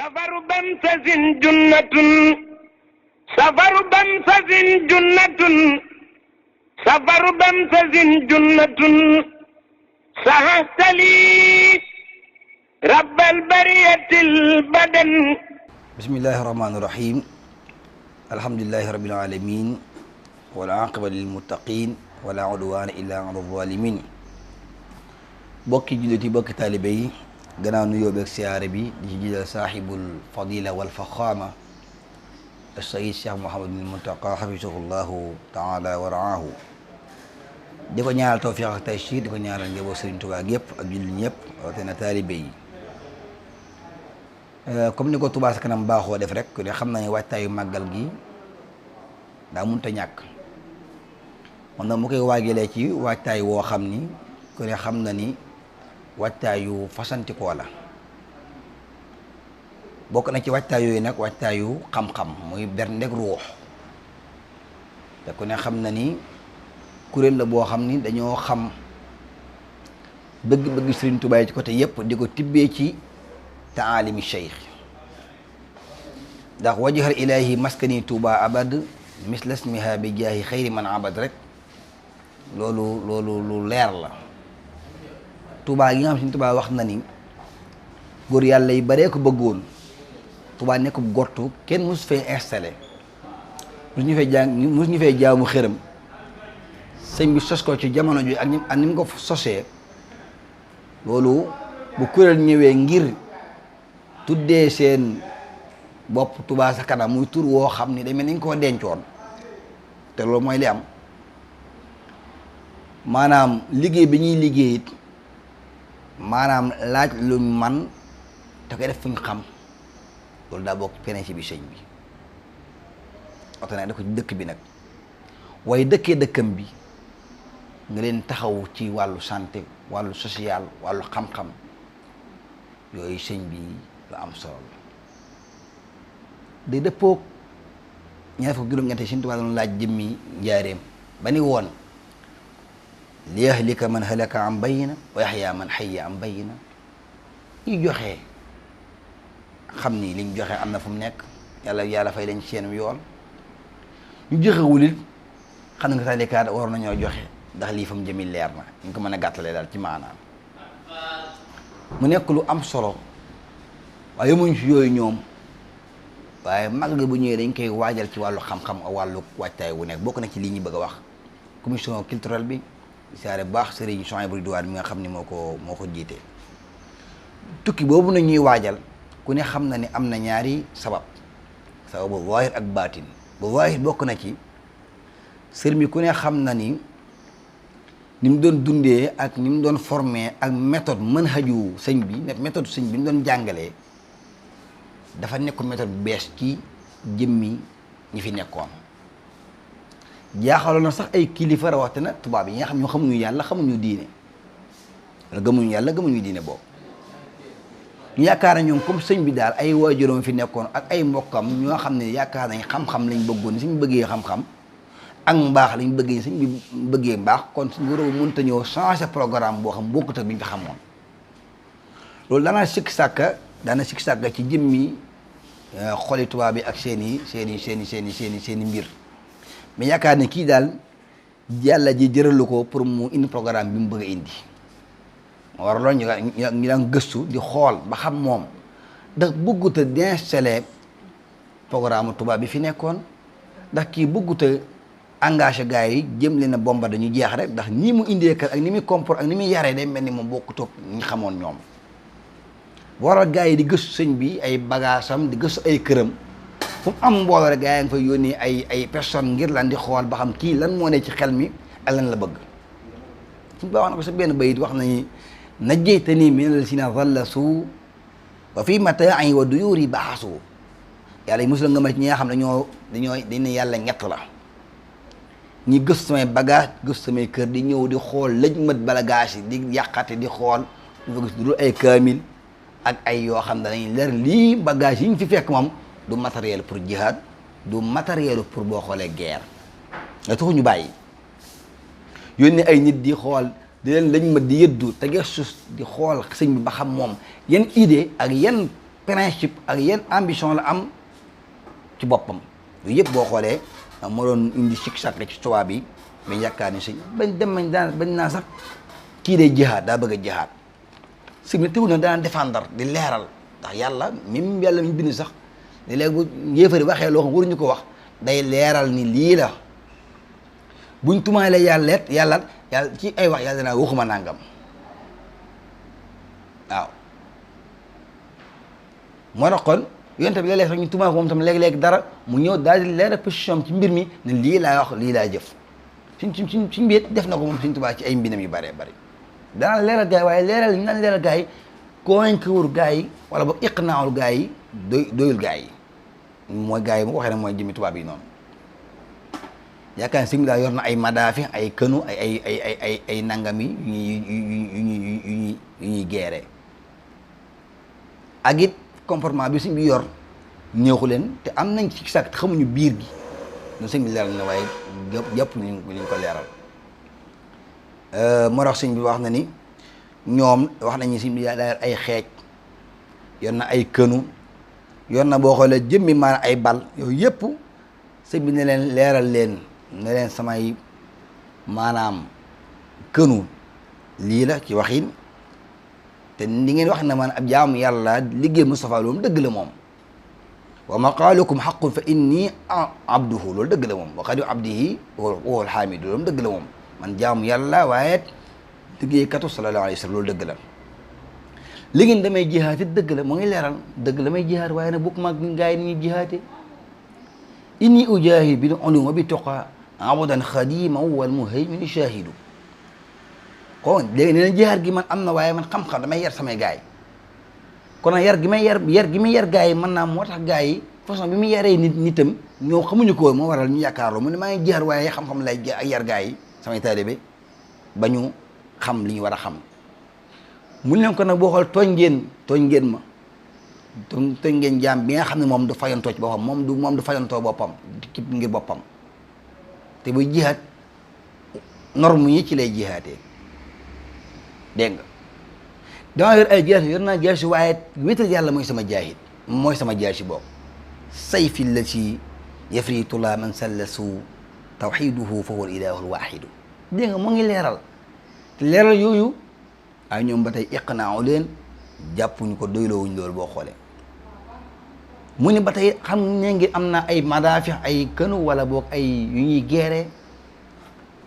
safaru bamsasin junnatun safaru bamsasin junnatun safaru bamsasin junnatun sahahtali rabbal bariyatil badan. bismillahi rahmaani rahim. alhamdulillahi rabbil alamin wal aqibatu lil muttaqin wala udwana illa ala zalimin. bokki jullit yi bokki taalibe yi gannaaw nu yóbbeeg siyaare bi di ci jiital saaxibul fadila wal faxaama as-sayyid Cheikh Mouhamadul Muntaqa xafisahullahu taala wa raahu. di ko ñaanal tawfiq ak taysiir, di ko ñaanal njaboot Sëriñ Tuubaa yëpp ak jullit ñëpp rawatina taalibe yi. comme ni ko Touba Ca Kanam baaxoo def rek ne xam na ne waajtaayu màggal gi daa mënut a ñàkk moom nag mu koy waajalee ci waajtaay woo xam ni ku ne xam na ni waajtaayu fasantikoo la. bokk na ci waajtaay yooyu nag waajtaayu xam-xam muy berndeg ruux te ku ne xam na ni kuréel la boo xam ni dañoo xam bëgg-bëgg Sëriñ Tuubaa yi ci côté yëpp di ko tibbee ci taalimi cheikh ndax wajhal ilahi maskani Tuuba abad misla smiha bi jaahi xayri man abad rek loolu lu leer la. Tuuba gi nga xam Sëriñ Tuubaa wax na ni góor yàlla yi baree ko bëggoon Tuuba nekk gortu kenn mosu fee installé mosu ñu fee jaamu xërëm. sëñ bi sos ko ci jamono ji ak ni mu ko sosee loolu bu kuréel ñëwee ngir tuddee seen bopp Touba Ca Kanam muy tur woo xam ni day mel ni ñu koo dencoon te loolu mooy li am maanaam liggéey bi ñuy liggéey it maanaam laaj luñ man te koy def fuñ xam loolu daa bokk principe bi sëñ bi oto nag da ko ci dëkk bi nag waaye dëkkee dëkkam bi nga leen taxaw ci wàllu santé wàllu social wàllu xam-xam yooyu sëñ bi lu am solo la. day dëppoog ñaar fukk juróom-ñeent Sëñ Tuubaa doon laaj jëmmi njaareem ba ni woon li yahlika man halaka am bayina wa yaxya man xayya am bayina. ñu joxe xam ni liñ joxe am na fu mu nekk yàlla fay lañ seen yoon ñu joxewul it xam nga taalikaat war nañoo joxe ndax lii fa mu jëmi leer na ñu ko mën a gàttalee daal ci maanaam mu nekk lu am solo waaye yemuñ ci yooyu ñoom waaye mag ga bu ñëwee dañ koy waajal ci wàllu xam-xam ak wàllu waajtaay wu nekk bokk na ci lii ñu bëgg a wax commission culturelle bi siyaare baax Serigne Souhaïbou Ridwane mi nga xam ni moo ko jiite. tukki boobu na ñuy waajal ku ne xam na ni am na ñaari sababu zaahir ak baatin. bu zaahir bokk na ci sër mi ku ne xam na ni mu doon dundee ak ni mu doon formé ak méthode manhaju sëñ bi méthode sëñ bi mu doon jàngalee dafa nekk méthode bu bees ci jëmmi ñi fi nekkoon. jaaxaloon na sax ay kilifa rawatina tubaab yi nga xam ñoo xamuñu yàlla xamuñu diine gëmuñu yàlla gëmuñu diine boobu ñu yaakaar na ñoom comme sëñ bi daal ay waajuram fi nekkoon ak ay mbokkam ñoo xam ne yaakaar nañ xam-xam lañ bëggoon suñ bëggee xam-xam ak mbaax lañ bëggee suñ bi bëggee mbaax kon suñ war a mënta ñëw changer programme boo xam bokkut ak bi ñu fi xamoon. loolu daana sikki sàkka ci jëmmi xoli tubaab bi ak seeni mbir mais yaakaar ne kii daal yàlla ji jëralu ko pour mu indi programme bi mu bëgg a indi. moo war loolu ñu daan gëstu di xool ba xam moom ndax bëggut a d'installer programme tubaab bi fi nekkoon ndax kii bëggut a engagé gars yi jëm leen a bomba dañu jeex rek ndax nii mu indee kat ak ni muy comporte ak ni muy yaree day mel ni moom bokkut ak ñi xamoon ñoom. waral gars yi di gëstu sëñ bi ay bagaasam di gëstu ay këram fu mu am mbooloo rek gars yi nga fay yónnee ay personnes ngir lan di xool ba xam kii lan moo ne ci xel mi ak lan la bëgg. suñu baax na ko sa benn bayit wax nañu najjaytanii mina llaziina zallasu wa fii mataa'i wa duyuuri baasu. yàlla yi mosul nga ma ci ñi nga xam dañ ne yàlla ñett la ñi gëstu samay bagage gëstu samay kër di ñëw di xool lëj mët bagage yi di yàqate di xool ñu fa gis du ay kaamil ak ay yoo xam ne dañuy leer lii bagage yi ñu fi fekk moom du matériel pour jihad du matériel pour boo xoolee guerre nga taxu ñu bàyyi yónni ay nit di xool di leen lañ ma di yëddu te gestu di xool sëñ bi ba xam moom yan idée ak yan principe ak yan ambition la am ci boppam yooyu yëpp boo xoolee moo doon indi sikk sàkk ci tubaab bi bañ yaakaar ni sëñ bañ dem bañ naa sax kii day jihaad daa bëgg a jihaad si ne teewul na daan défendre di leeral ndax yàlla même yàlla mi bind sax ne léegi bu yéefari waxee loo xam waruñu ko wax day leeral ni lii la buñ tumaale yàlla ci ay wax yàlla danaa waxuma nangam waaw moo tax kon yonent bi léeg-léeg sax ñu tumaal ko moom tam léeg-léeg dara mu ñëw daal di leeral position ci mbir mi ne lii laa wax lii laa jëf suñ biir def na ko moom suñ Tuubaa ci ay mbindam yu bëree bëri dana leeral gars yi waaye leeral ñu naan leeral gars yi convaincre gars yi wala boog iqnaawul gars yi doyul gars yi mooy gars yi bu ko waxee ne mooy jëmmi tubaab yi noonu yaakaar ne sëñ daal yor na ay madaafi ay kënu ay nangam yi yu ñuy geeree ak it comportement bi sëñ bi yor ñeexu leen te am nañ ci sax xamuñu biir gi ñun sëñ bi leeral na waaye jàpp ñu ko leeral moo tax sëñ bi wax na ni ñoom wax nañu sëñ bi daa ay xeej yor na ay kënu yor na boo xoolee jëmmi maanaam ay bal yooyu yëpp sëñ bi ne leen leeral leen ne leen samay maanaam kënu lii la ci waxin te ni ngeen wax ne man ab jaamu yàlla liggéey Moustapha loolu dëgg la moom wa maqaalukum xaqun fa inni abduhu loolu dëgg la moom wa xadimu abdihi wa alxaamidu loolu dëgg la moom man jaamu yàlla waaye liggéeykatu sallallahu alayhi wa sallam loolu dëgg la li ngeen damay jihaat it dëgg la mu ngi leeral dëgg la may jihaat waaye nag bokk mag gaa yi ni ñuy jihaate inni ujaahid bil ulum wa bi tuqa abadan xadima wal muhaymin shahidu kon léegi nee na jihaat gi man am na waaye man xam-xam damay yar samay gaay kon nag yar gi may yar gaay yi mën naa moo tax gaay yi façon bi muy yaree nitam ñoo xamuñu ko moo waral ñu yaakaarloo mu ne maa ngi jihaat waaye xam-xam lay ak yar gaay yi samay taalibe ba ñu xam li ñu war a xam mu leen ko nag boo xool tooñ ngeen ma tooñ ngeen jaam bi nga xam ne moom du fayantoo ci boppam moom du fayantoo boppam ci ngir boppam te buy jihaat norme yi ci lay jihaatee dégg nga dama yor ay jaasi yor naa jaasi waaye wéetal yàlla mooy sama jaahid mooy sama jaasi boobu sayfi la ci yafritula man sallasu tawxiduhu fa huwa al ilahu al waxidu dégg nga mu ngi leeral te leeral yooyu ay ñoom ba tey iqnaaw leen jàppuñu ko doyloowuñ loolu boo xoolee mu ni ba tey xam ne ngi am na ay madaafi ay kënu wala boog ay yu ñuy geere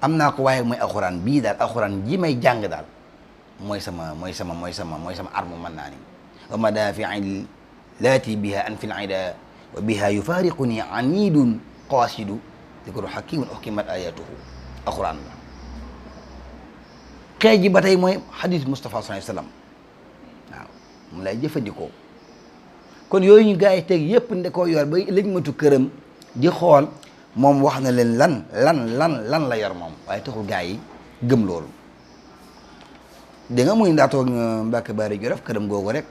am naa ko waaye mooy alxuraan bii daal alxuraan ji may jàng daal mooy sama arme mën naa ni wa madaafi laati biha an fil ida wa biha yufariquni anidun qaasidu dikru hakimun uhkimat ayatuhu alxuraan la xeej ji ba tey mooy hadis Moustapha sallallahu alayhi wasallam waaw mu lay jëfandikoo kon yooyu ñu gars yi teg yëpp nde koo yor ba léegi matu këram di xool moom wax na leen lan la yor moom waaye taxul gars yi gëm loolu dégg nga muy ndaatoog Mbàkke Bari Jolof këram googu rek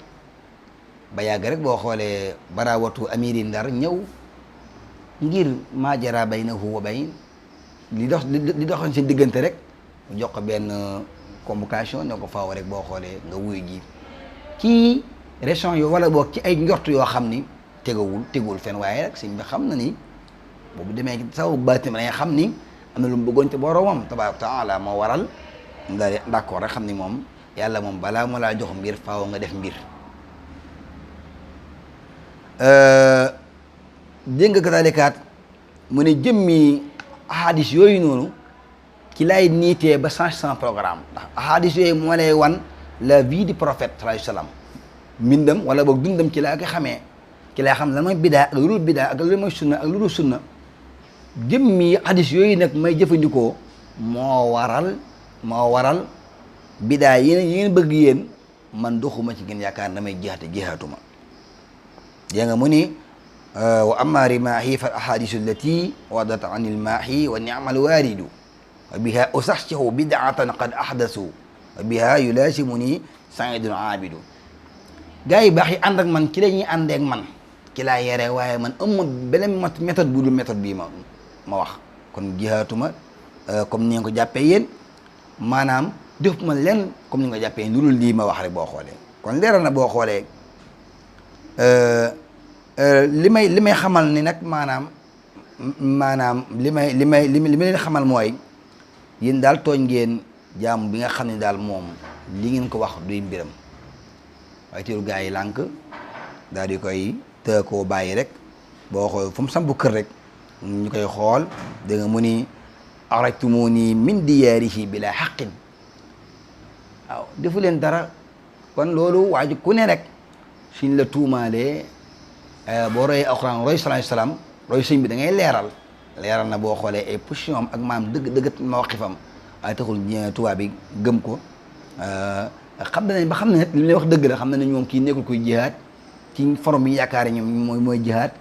ba yàgg rek boo xoolee barawatu amiri Ndar ñëw ngir maajara baynahu wa bayn li doxoon seen diggante rek mu jox ko benn convocation ne ko faaw rek boo xoolee nga wuyu ji ci région yo wala boog ci ay njort yoo xam ni tegul fen waaye rek sëñ bi xam na ni boobu demee saw baatim da nga xam ni am na lu mu bëggoon ci boroomam tabaaraka taala moo waral daal d'accord rek xam ni moom yàlla moom balaa mu laa jox mbir faaw nga def mbir dégg nga kataalikaat mu ne jëmmi ahadis yooyu noonu ci lay niitee ba change sans programme ndax ahadis yooyu moo lay wan la vie du prophète sallallahu alayhi wa sallam mbindam wala boog dundam ci laa ko xamee ci laa xam lan mooy bidaa ak lu dul bidaa ak lu mooy sunna ak lu dul sunna jëmmi hadis yooyu nag may jëfandikoo moo waral bidaa yi ngeen bëgg yéen man doxuma ci gën yaakaar damay jihaatuma dégg nga mu ni wa amma rimaahi fa ahadisu allati wadat an ilmaahi wa ni'mal waaridu wa biha usaxsihu bid'atan qad ahdasu wa biha yulasimuni saidun aabidu gaa yi baax yi ànd ak man ci la ñuy àndeek man ci laa yere waaye man amul beneen méthode bu dul méthode bii ma wax kon jihaatuma comme ni nga ko jàppee yéen maanaam def ma leen comme ni nga ko jàppee lu dul lii ma wax rek boo xoolee kon leeral na boo xoolee li may xamal ni nag maanaam li may leen xamal mooy yéen daal tooñ ngeen jaamu bi nga xam ne daal moom li ngeen ko wax duy mbiram waaye teelu gaa yi lànk daal di koy të koo bàyyi rek boo xool fu mu sampu kër rek ñu koy xool da nga mu ni axrajtumuni min diyaarihi bila xaqin waaw defu leen dara kon loolu waaju ku ne rek suñ la tuumaalee boo royee alxuraan roy salaam salaam roy sëñ bi da ngay leeral na boo xoolee ay position am ak maam dëgg mawqifam waaye taxul tubaab bi gëm ko xam nañ ba xam ne li lay wax dëgg la xam na ne ñoom kii nekkul koy jihaad ci forom bi yaakaar ñoom mooy jihaad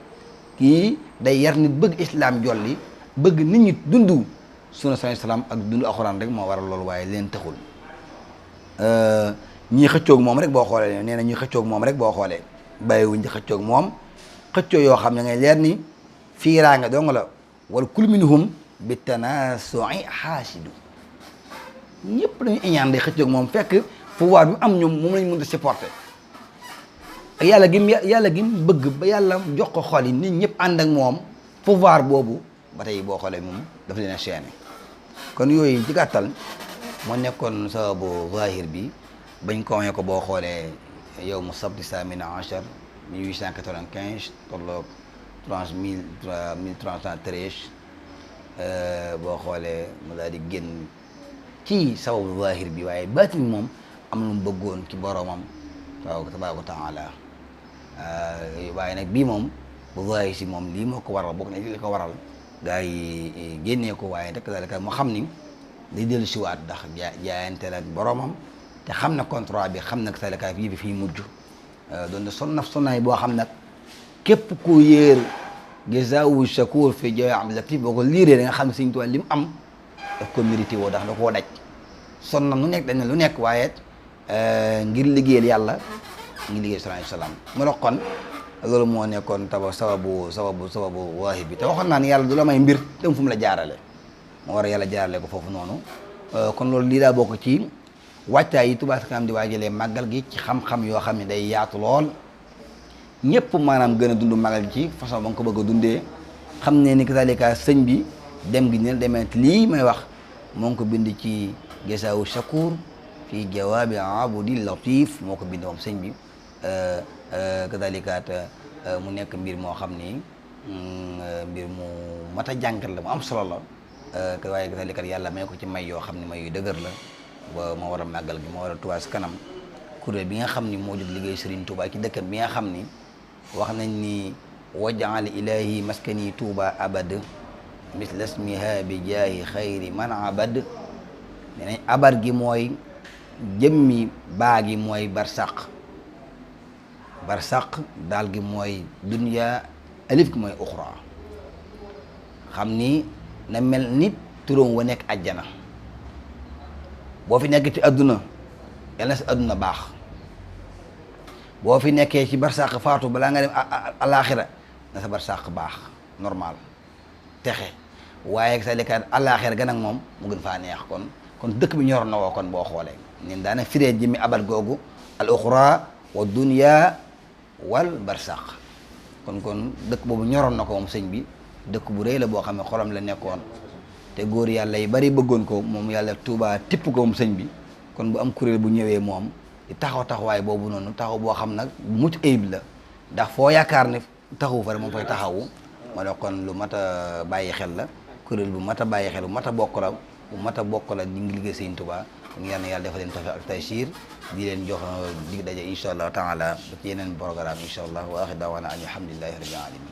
kii day yar nit bëgg islam jolli bëgg nit ñi dund sunna salaam ak dund alxuraan rek moo waral loolu waaye leen taxul ñii xëccoog moom rek boo xoolee nee na ñuy xëccoog moom rek boo xoolee bàyyiwuñ di xëccoog moom xëccoo yoo xam ne ngay leer ni fiiraanga dong la wala kul minhum bi tanasu'i xaasidu ñëpp dañu iñaan day xëccoog moom fekk pouvoir bi am ñoom moom lañ mën a supporter ak yàlla gi bëgg ba yàlla jox ko xol yi nit ñëpp ànd ak moom pouvoir boobu ba tey boo xoolee moom dafa leen a chaîné kon yooyu ci gàttal moo nekkoon sababu zahir bi bañ ko waxee ko boo xoolee yow mu sabti samina achar 1895 tolloog 1313 boo xoolee mu daal di génn ci sababu zahir bi waaye baatin bi moom am lu mu bëggoon ci boromam waaw tabaaraka wa taala waaye nag bii moom bu zahir si moom lii moo ko waral bokk na li ko waral gaa yi génnee ko waaye rek dalika moo xam ni day dellu siwaat ndax jaayante la boromam te xam na contrat bi xam na salika fii bi fii mujj doon na sonnaay boo xam nag képp ku yéer jazaawu shakuur fi jaay Abdul Latif boo ko liiree da nga xam ne Sëñ Tuubaa li mu am daf ko mérité woo ndax da koo daj son na lu nekk dañ ne lu nekk waaye ngir liggéeyal yàlla ngir liggéey sallallahu alayhi wasallam mu dox kon loolu moo nekkoon sababu waahib bi te waxoon naa ne yàlla du la may mbir dem fu mu la jaarale moo war a yàlla jaarale ko foofu noonu kon loolu lii daa bokk ci wàccaay yi Touba Ca Kanam di waajalee màggal gi ci xam-xam yoo xam ne day yaatu lool ñëpp maanaam gën a dund màggal gi ci façon ba nga ko bëgg a dundee xam ne ni kazalika sëñ bi dem gi ne demee lii may wax moo ngi ko bind ci Jazaawu Shakuur fii jawaabi abdi latif moo ko bind moom sëñ bi kazalika mu nekk mbir moo xam ni mbir mu mat a jàngat la mu am solo la waaye kazalika yàlla may ko ci may yoo xam ne may yu dëgër la ba moo war a màggal gi moo war a Touba Ca Kanam kuréel bi nga xam ni moo jóg liggéey Serigne Touba ci dëkkam bi nga xam ni wax nañ ni wajaal ilahi maskani Touba abad misla ismiha bi jaahi xayri man abad nee nañ abad gi mooy jëmmi baa gi mooy barsaq daal gi mooy dunya alif gi mooy uxra xam ni na mel nit turam wa nekk ajjana boo fi nekk ci adduna yal na sa adduna baax boo fi nekkee ci barsàq faatu balaa nga dem alaxira na sa barsàq baax normal texe waaye sa lekkaat alaxira gan ak moom mu gën faa neex kon dëkk bi ñor na woo kon boo xoolee nen daana firee jëmmi abal googu al uxra wa dunya wal barsàq kon dëkk boobu ñoroon na ko moom sëñ bi dëkk bu rëy la boo xam ne xolam la nekkoon te góor yàlla yi bari bëggoon ko moom yàlla Touba tipp ko moom sëñ bi kon bu am kuréel bu ñëwee moom di taxawaay boobu noonu taxaw boo xam nag bu mucc ayib la ndax foo yaakaar ne taxawu fa rek moom fay taxawu ma ne kon lu mat a bàyyi xel la kuréel bu mat a bàyyi xel bu mat a bokk la di ngi liggéey sëñ Touba kon yal na yàlla defal leen tawfiq ak taysiir di leen jox dig daje incha allah taala ci yeneen programme incha allah wa axir daawaana an alhamdulillahi rabbil alamin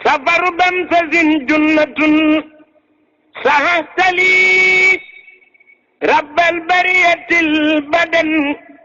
safaru bamsasin junnatun sahahtali rabbal bariyatil badan